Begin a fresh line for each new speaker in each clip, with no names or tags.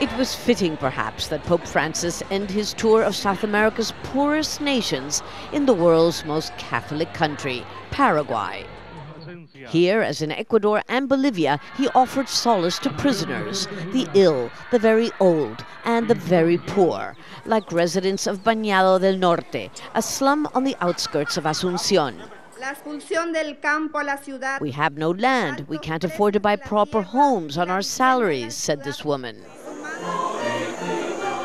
It was fitting, perhaps, that Pope Francis end his tour of South America's poorest nations in the world's most Catholic country, Paraguay. Here, as in Ecuador and Bolivia, he offered solace to prisoners, the ill, the very old, and the very poor, like residents of Bañado del Norte, a slum on the outskirts of Asunción. We have no land. We can't afford to buy proper homes on our salaries, said this woman.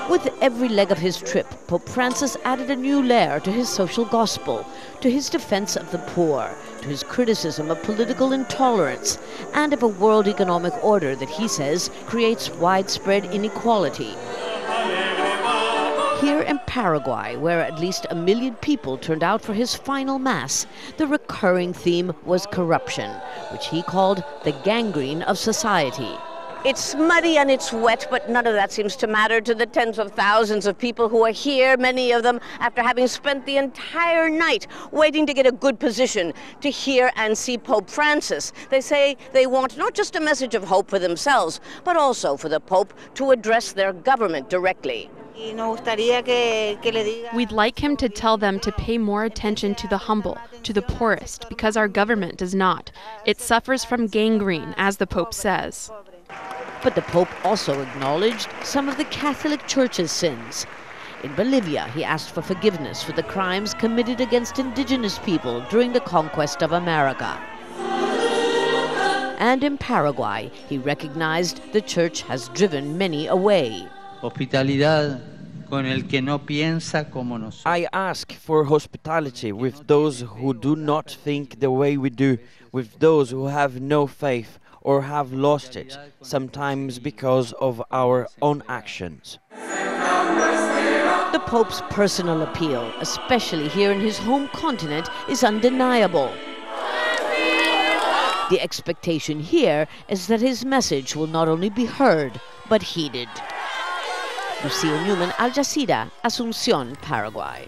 With every leg of his trip, Pope Francis added a new layer to his social gospel, to his defense of the poor, to his criticism of political intolerance, and of a world economic order that he says creates widespread inequality. Here in Paraguay, where at least 1 million people turned out for his final mass, the recurring theme was corruption, which he called the gangrene of society. It's muddy and it's wet, but none of that seems to matter to the tens of thousands of people who are here, many of them after having spent the entire night waiting to get a good position to hear and see Pope Francis. They say they want not just a message of hope for themselves, but also for the Pope to address their government directly.
We'd like him to tell them to pay more attention to the humble, to the poorest, because our government does not. It suffers from gangrene, as the Pope says.
But the Pope also acknowledged some of the Catholic Church's sins. In Bolivia, he asked for forgiveness for the crimes committed against indigenous people during the conquest of America. And in Paraguay, he recognized the Church has driven many away.
I ask for hospitality with those who do not think the way we do, with those who have no faith or have lost it, sometimes because of our own actions.
The Pope's personal appeal, especially here in his home continent, is undeniable. The expectation here is that his message will not only be heard, but heeded. Lucia Newman, Al Jazeera, Asunción, Paraguay.